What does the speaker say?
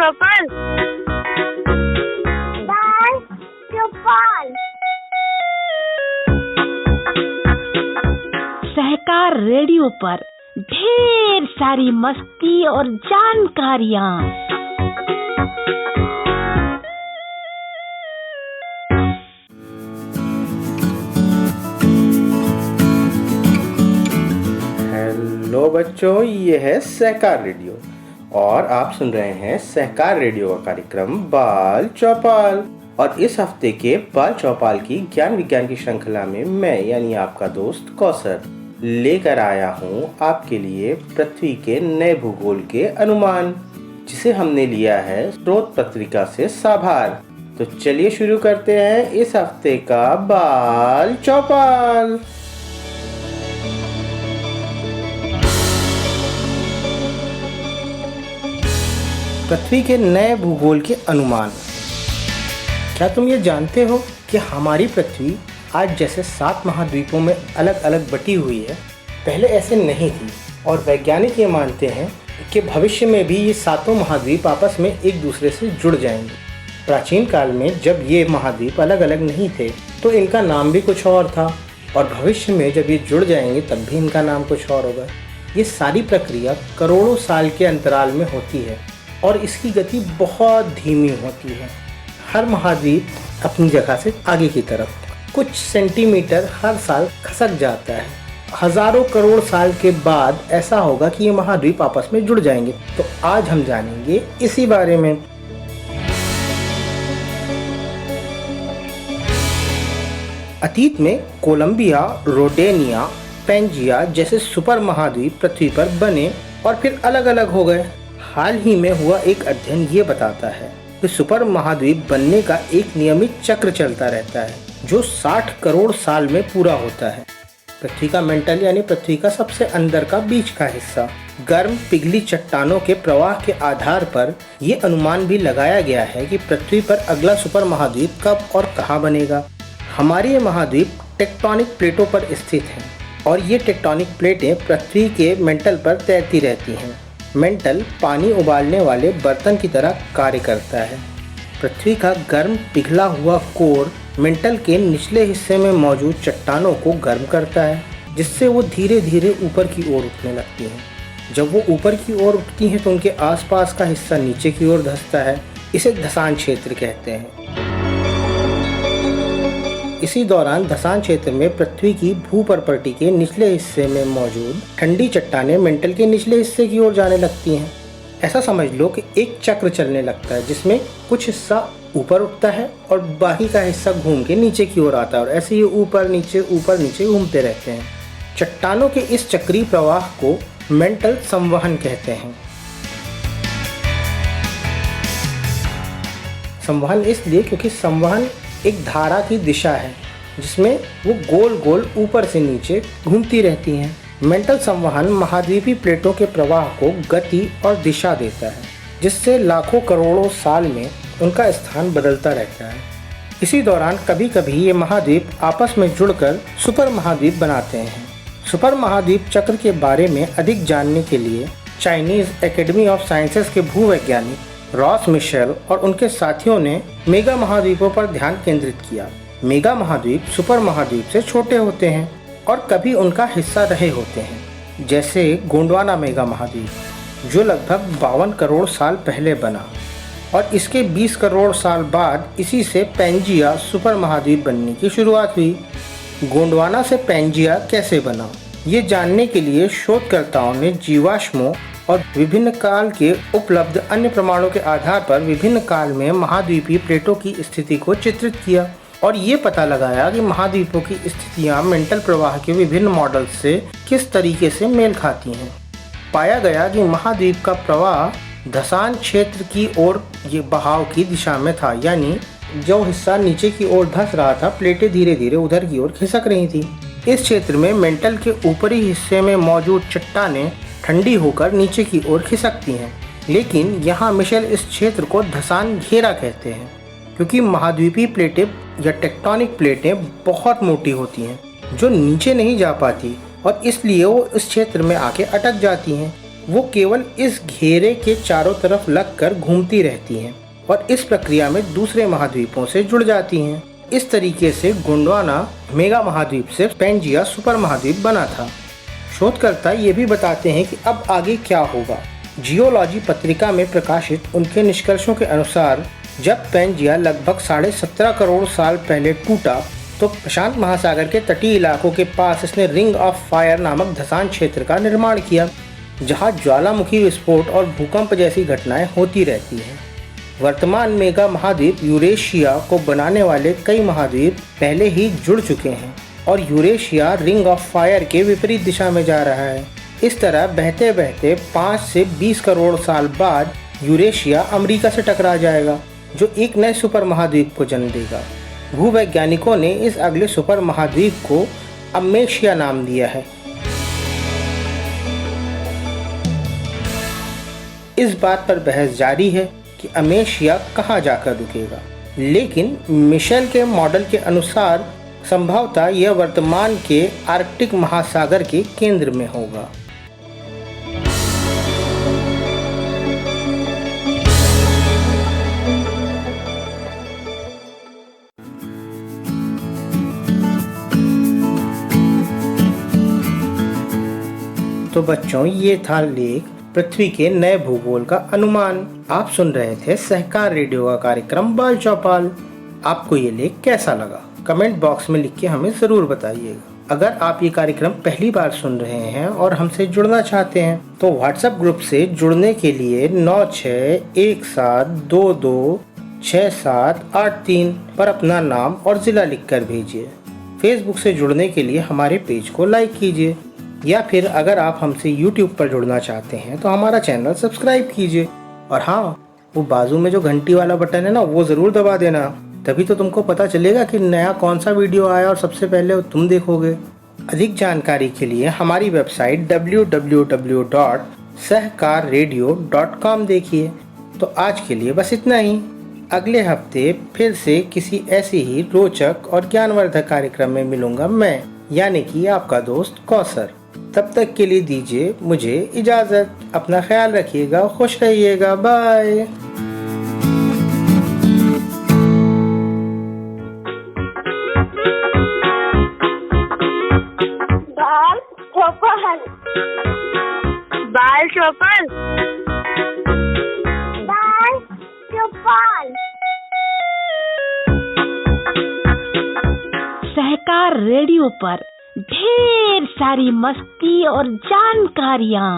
चौपाल। बाल चौपाल। सहकार रेडियो पर ढेर सारी मस्ती और जानकारियाँ। हेलो बच्चों, ये है सहकार रेडियो और आप सुन रहे हैं सहकार रेडियो का कार्यक्रम बाल चौपाल। और इस हफ्ते के बाल चौपाल की ज्ञान विज्ञान की श्रृंखला में मैं यानी आपका दोस्त कौसर लेकर आया हूँ आपके लिए पृथ्वी के नए भूगोल के अनुमान, जिसे हमने लिया है स्रोत पत्रिका से साभार। तो चलिए शुरू करते हैं इस हफ्ते का बाल चौपाल। पृथ्वी के नए भूगोल के अनुमान। क्या तुम ये जानते हो कि हमारी पृथ्वी आज जैसे 7 महाद्वीपों में अलग अलग बटी हुई है, पहले ऐसे नहीं थी। और वैज्ञानिक ये मानते हैं कि भविष्य में भी ये 7 महाद्वीप आपस में एक दूसरे से जुड़ जाएंगे। प्राचीन काल में जब ये महाद्वीप अलग अलग नहीं थे तो इनका नाम भी कुछ और था, और भविष्य में जब ये जुड़ जाएंगे तब भी इनका नाम कुछ और होगा। ये सारी प्रक्रिया करोड़ों साल के अंतराल में होती है और इसकी गति बहुत धीमी होती है। हर महाद्वीप अपनी जगह से आगे की तरफ कुछ सेंटीमीटर हर साल खसक जाता है। हजारों करोड़ साल के बाद ऐसा होगा कि ये महाद्वीप आपस में जुड़ जाएंगे। तो आज हम जानेंगे इसी बारे में। अतीत में कोलंबिया, रोडेनिया, पेंजिया जैसे सुपर महाद्वीप पृथ्वी पर बने और फिर अलग अलग हो गए। हाल ही में हुआ एक अध्ययन ये बताता है कि सुपर महाद्वीप बनने का एक नियमित चक्र चलता रहता है जो 60 करोड़ साल में पूरा होता है। पृथ्वी का मेंटल यानी पृथ्वी का सबसे अंदर का बीच का हिस्सा गर्म पिघली चट्टानों के प्रवाह के आधार पर ये अनुमान भी लगाया गया है कि पृथ्वी पर अगला सुपर महाद्वीप कब और कहाँ बनेगा। हमारे ये महाद्वीप टेक्टोनिक प्लेटों पर स्थित हैं और ये टेक्टोनिक प्लेटें पृथ्वी के मेंटल पर तैरती रहती हैं। मेंटल पानी उबालने वाले बर्तन की तरह कार्य करता है। पृथ्वी का गर्म पिघला हुआ कोर मेंटल के निचले हिस्से में मौजूद चट्टानों को गर्म करता है, जिससे वो धीरे धीरे ऊपर की ओर उठने लगती हैं। जब वो ऊपर की ओर उठती हैं तो उनके आसपास का हिस्सा नीचे की ओर धंसता है। इसे धसान क्षेत्र कहते हैं। इसी दौरान धसान क्षेत्र में पृथ्वी की भूपर्पटी के निचले हिस्से में मौजूद ठंडी चट्टानें मेंटल के निचले हिस्से की ओर जाने लगती हैं। ऐसा समझ लो कि एक चक्र चलने लगता है जिसमें कुछ हिस्सा ऊपर उठता है और बाकी का हिस्सा घूम के नीचे की ओर आता है, और ऐसे ही ऊपर नीचे घूमते रहते हैं। चट्टानों के इस चक्रीय प्रवाह को मेंटल संवहन कहते हैं। संवहन इसलिए क्योंकि संवहन एक धारा की दिशा है जिसमें वो गोल गोल ऊपर से नीचे घूमती रहती हैं। मेंटल संवहन महाद्वीपीय प्लेटों के प्रवाह को गति और दिशा देता है, जिससे लाखों करोड़ों साल में उनका स्थान बदलता रहता है। इसी दौरान कभी कभी ये महाद्वीप आपस में जुड़कर सुपर महाद्वीप बनाते हैं। सुपर महाद्वीप चक्र के बारे में अधिक जानने के लिए चाइनीज एकेडमी ऑफ साइंसेस के भूवैज्ञानिक रॉस मिशेल और उनके साथियों ने मेगा महाद्वीपों पर ध्यान केंद्रित किया। मेगा महाद्वीप सुपर महाद्वीप से छोटे होते हैं और कभी उनका हिस्सा रहे होते हैं, जैसे गोंडवाना मेगा महाद्वीप जो लगभग 52 करोड़ साल पहले बना, और इसके 20 करोड़ साल बाद इसी से पेंजिया सुपर महाद्वीप बनने की शुरुआत हुई। गोंडवाना से पेंजिया कैसे बना, ये जानने के लिए शोधकर्ताओं ने जीवाश्मों और विभिन्न काल के उपलब्ध अन्य प्रमाणों के आधार पर विभिन्न काल में महाद्वीपीय प्लेटों की स्थिति को चित्रित किया और ये पता लगाया कि महाद्वीपों की स्थितियां मेंटल प्रवाह के विभिन्न मॉडल से किस तरीके से मेल खाती हैं। पाया गया कि महाद्वीप का प्रवाह धसान क्षेत्र की ओर ये बहाव की दिशा में था, यानी जो हिस्सा नीचे की ओर धंस रहा था, प्लेटें धीरे धीरे उधर की ओर खिसक रही थी। इस क्षेत्र में मेंटल के ऊपरी हिस्से में मौजूद चट्टानें ठंडी होकर नीचे की ओर खिसकती हैं, लेकिन यहाँ मिशेल इस क्षेत्र को धसान घेरा कहते हैं, क्योंकि महाद्वीपीय प्लेटें या टेक्टोनिक प्लेटें बहुत मोटी होती हैं जो नीचे नहीं जा पाती और इसलिए वो इस क्षेत्र में आके अटक जाती हैं। वो केवल इस घेरे के चारों तरफ लगकर घूमती रहती हैं और इस प्रक्रिया में दूसरे महाद्वीपों से जुड़ जाती हैं। इस तरीके से गोंडवाना मेगा महाद्वीप से पैंजिया सुपर महाद्वीप बना था। शोधकर्ता ये भी बताते हैं कि अब आगे क्या होगा। जियोलॉजी पत्रिका में प्रकाशित उनके निष्कर्षों के अनुसार जब पैंजिया लगभग 17.5 करोड़ साल पहले टूटा तो प्रशांत महासागर के तटीय इलाकों के पास इसने रिंग ऑफ फायर नामक धंसान क्षेत्र का निर्माण किया, जहां ज्वालामुखी विस्फोट और भूकंप जैसी घटनाएं होती रहती हैं। वर्तमान मेगा महाद्वीप यूरेशिया को बनाने वाले कई महाद्वीप पहले ही जुड़ चुके हैं और यूरेशिया रिंग ऑफ फायर के विपरीत दिशा में जा रहा है। इस तरह बहते बहते 5 से 20 करोड़ साल बाद यूरेशिया अमेरिका से टकरा जाएगा, जो एक नए सुपर महाद्वीप को जन्म देगा। भूवैज्ञानिकों ने इस अगले सुपर महाद्वीप को अमेशिया नाम दिया है। इस बात पर बहस जारी है कि अमेशिया कहाँ जाकर रुकेगा, लेकिन मिशेल के मॉडल के अनुसार संभवतः यह वर्तमान के आर्कटिक महासागर के केंद्र में होगा। तो बच्चों, ये था लेख पृथ्वी के नए भूगोल का अनुमान। आप सुन रहे थे सहकार रेडियो का कार्यक्रम बाल चौपाल। आपको ये लेख कैसा लगा कमेंट बॉक्स में लिख के हमें ज़रूर बताइएगा। अगर आप ये कार्यक्रम पहली बार सुन रहे हैं और हमसे जुड़ना चाहते हैं तो व्हाट्सएप ग्रुप से जुड़ने के लिए 9617226783 पर अपना नाम और ज़िला लिखकर भेजिए। फेसबुक से जुड़ने के लिए हमारे पेज को लाइक कीजिए, या फिर अगर आप हमसे यूट्यूब पर जुड़ना चाहते हैं तो हमारा चैनल सब्सक्राइब कीजिए। और हाँ, वो बाजू में जो घंटी वाला बटन है ना, वो ज़रूर दबा देना, तभी तो तुमको पता चलेगा कि नया कौन सा वीडियो आया और सबसे पहले तुम देखोगे। अधिक जानकारी के लिए हमारी वेबसाइट www.sahkarradio.com देखिए। तो आज के लिए बस इतना ही। अगले हफ्ते फिर से किसी ऐसे ही रोचक और ज्ञानवर्धक कार्यक्रम में मिलूंगा मैं, यानी कि आपका दोस्त कौसर। तब तक के लिए दीजिए मुझे इजाज़त। अपना ख्याल रखिएगा, खुश रहिएगा, बाय। बाल चौपाल, बाल चौपाल। सहकार रेडियो पर ढेर सारी मस्ती और जानकारियाँ।